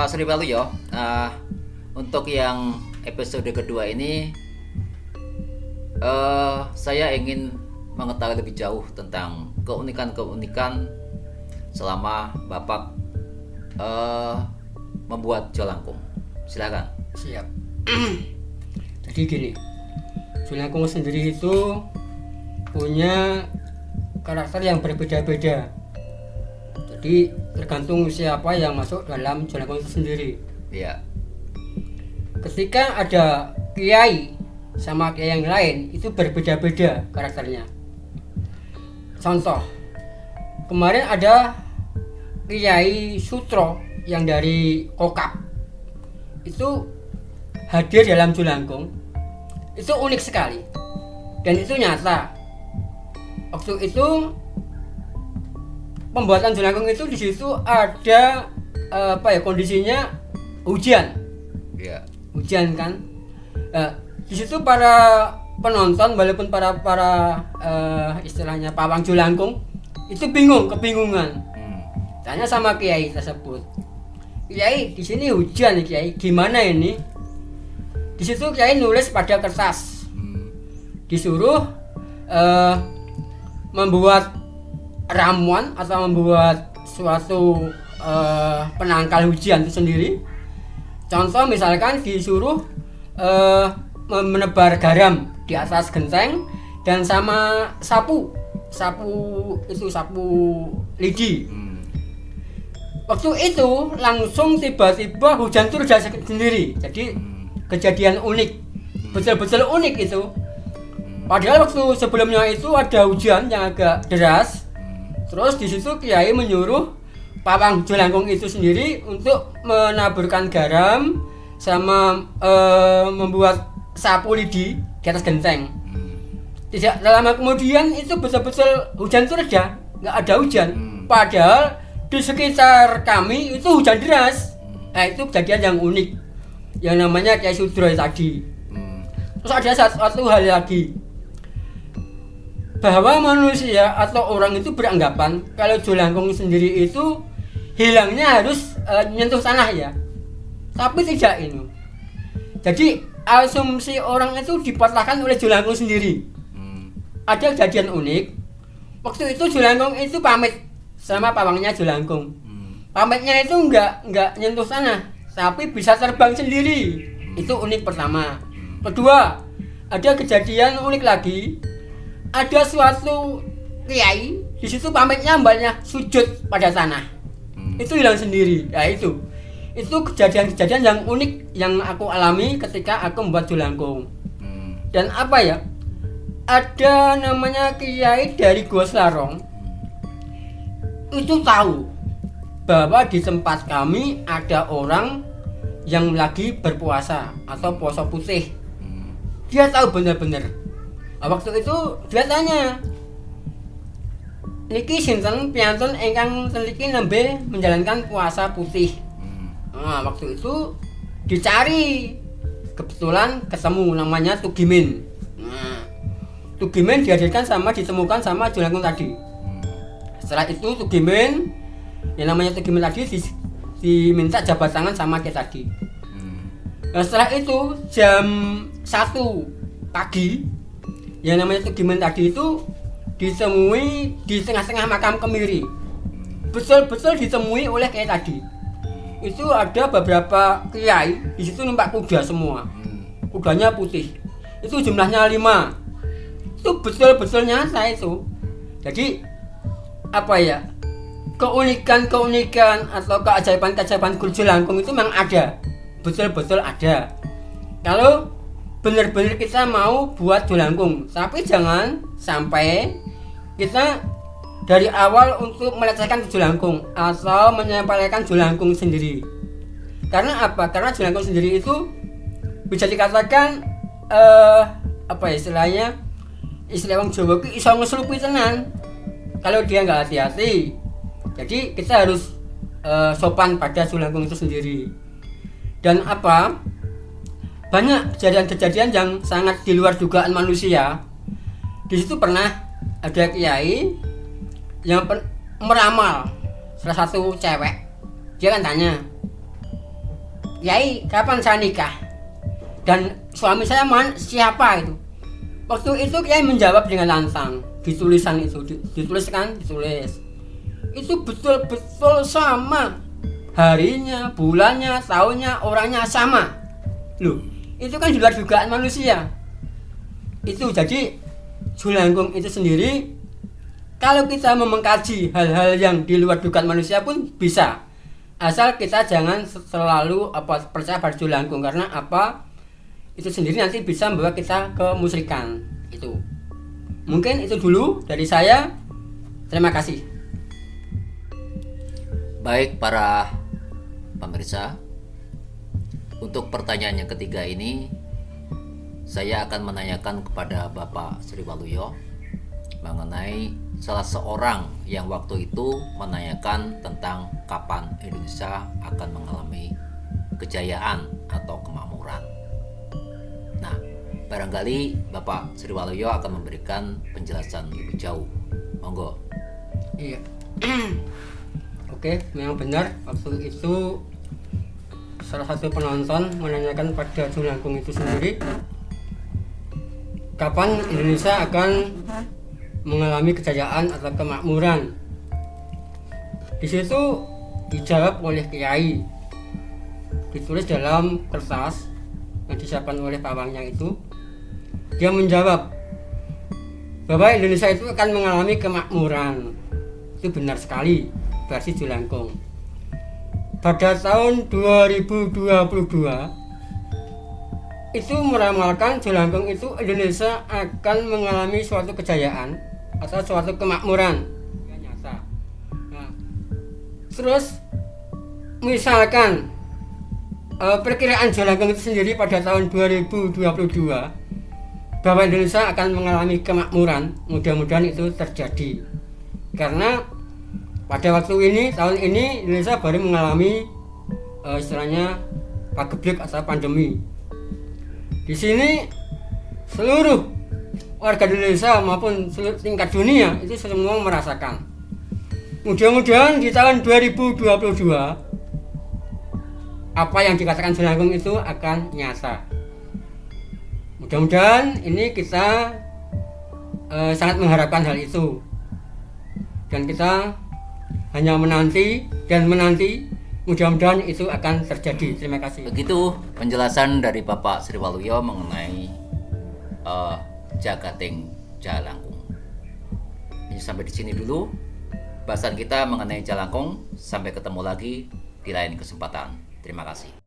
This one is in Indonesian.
Sri Waluyo, untuk yang episode kedua ini saya ingin mengetahui lebih jauh tentang keunikan-keunikan selama Bapak membuat Jolangkung. Silakan. Siap. Jadi gini, Jolangkung sendiri itu punya karakter yang berbeda-beda. Jadi tergantung siapa yang masuk dalam Jolangkung itu sendiri. Iya. Ketika ada kiai sama kiai yang lain itu berbeda-beda karakternya. Contoh, kemarin ada Kiai Sutro yang dari Kokap itu hadir dalam Jolangkung. Itu unik sekali dan itu nyata. Waktu itu pembuatan Jolangkung itu di situ ada kondisinya hujan. Iya. Hujan kan. Di situ para penonton walaupun para istilahnya pawang Jolangkung itu kebingungan. Tanya sama kiai tersebut. Kiai, di sini hujan nih Kiai. Gimana ini? Di situ kiai nulis pada kertas. Disuruh membuat ramuan atau membuat suatu penangkal hujan itu sendiri. Contoh misalkan disuruh menebar garam di atas genteng dan sama sapu lidi. Waktu itu langsung tiba-tiba hujan itu reda sendiri. Jadi kejadian unik, betul-betul unik itu. Padahal waktu sebelumnya itu ada hujan yang agak deras. Terus di situ kiai menyuruh pawang Jolangkung itu sendiri untuk menaburkan garam sama membuat sapu lidi di atas genteng. Tidak lama kemudian itu betul-betul hujan itu reda, nggak ada hujan. Padahal di sekitar kami itu hujan deras. Nah itu kejadian yang unik, yang namanya Kiai Sudro tadi. Terus ada satu hal lagi, bahwa manusia atau orang itu beranggapan kalau Jolangkung sendiri itu hilangnya harus menyentuh tanah ya. Tapi tidak ini. Jadi asumsi orang itu dipatahkan oleh Jolangkung sendiri. Ada kejadian unik. Waktu itu Jolangkung itu pamit sama pawangnya Jolangkung. Pamitnya itu enggak nyentuh tanah, tapi bisa terbang sendiri. Itu unik pertama. Kedua, ada kejadian unik lagi. Ada suatu kiai di situ pamitnya banyak sujud pada tanah. Itu hilang sendiri. Ya itu kejadian-kejadian yang unik yang aku alami ketika aku membuat Jolangkung. Dan apa ya? Ada namanya kiai dari Gua Selarong. Itu tahu bahwa di tempat kami ada orang yang lagi berpuasa atau puasa putih. Dia tahu benar-benar. Waktu itu dia tanya, niki sinten piyantun ingkang niki nembe menjalankan puasa putih. Nah, waktu itu dicari, kebetulan ketemu namanya Tugimin. Nah, Tugimin ditemukan sama Jolangkung tadi. Setelah itu Tugimin, yang namanya Tugimin tadi diminta jabat tangan sama kita tadi. Nah, setelah itu jam 1 pagi, yang namanya Tugimin tadi itu ditemui di tengah-tengah makam Kemiri. Betul-betul ditemui oleh kiai tadi. Itu ada beberapa kiai di situ numpak kuda semua. Kudanya putih. Itu jumlahnya 5. Itu betul-betul nyata itu. Jadi apa ya, keunikan atau keajaiban Jolangkung itu memang ada, betul-betul ada. Kalau benar-benar kita mau buat Jolangkung, tapi jangan sampai kita dari awal untuk melecehkan Jolangkung atau menyampaikan Jolangkung sendiri. Karena apa? Karena Jolangkung sendiri itu bisa dikatakan istilah wong Jawa ki iso ngeslupi tenan kalau dia nggak hati-hati. Jadi kita harus sopan pada Jolangkung itu sendiri. Dan banyak kejadian-kejadian yang sangat di luar dugaan manusia. Di situ pernah ada kiai yang meramal salah satu cewek. Dia kan tanya, Yai, kapan saya nikah? Dan suami saya siapa itu? Waktu itu Kiai menjawab dengan lantang. Ditulisan itu, ditulis. Itu betul-betul sama. Harinya, bulannya, tahunnya, orangnya sama. Loh, itu kan di luar dugaan manusia. Itu jadi Julangkung itu sendiri, kalau kita mengkaji hal-hal yang di luar dugaan manusia pun bisa. Asal kita jangan selalu percaya pada Julangkung, karena itu sendiri nanti bisa membawa kita ke musyrikan. Itu mungkin itu dulu dari saya. Terima kasih. Baik para pemirsa, untuk pertanyaan yang ketiga ini saya akan menanyakan kepada Bapak Sri Waluyo mengenai salah seorang yang waktu itu menanyakan tentang kapan Indonesia akan mengalami kejayaan atau kemakmuran. Nah, barangkali Bapak Sri Waluyo akan memberikan penjelasan lebih jauh. Monggo. Iya. Oke, memang benar waktu itu salah satu penonton menanyakan pada Julangkung itu sendiri, kapan Indonesia akan mengalami kejayaan atau kemakmuran. Di situ dijawab oleh Kiai, ditulis dalam kertas yang disiapkan oleh pawangnya itu. Dia menjawab bahwa Indonesia itu akan mengalami kemakmuran. Itu benar sekali versi Julangkung. Pada tahun 2022 itu meramalkan Julangkung itu Indonesia akan mengalami suatu kejayaan atau suatu kemakmuran. Nah, terus misalkan perkiraan Julangkung itu sendiri pada tahun 2022 bahwa Indonesia akan mengalami kemakmuran, mudah-mudahan itu terjadi. Karena pada waktu ini, tahun ini Indonesia baru mengalami istilahnya pagebluk atau pandemi. Di sini seluruh warga Indonesia maupun seluruh tingkat dunia itu semua merasakan. Mudah-mudahan di tahun 2022 apa yang dikatakan Julangkung itu akan nyata. Mudah-mudahan ini kita sangat mengharapkan hal itu, dan kita hanya menanti. Mudah-mudahan itu akan terjadi. Terima kasih. Begitu penjelasan dari Bapak Sri Waluyo mengenai Jagating Jalangkung. Ini sampai di sini dulu bahasan kita mengenai Jalangkung. Sampai ketemu lagi di lain kesempatan. Terima kasih.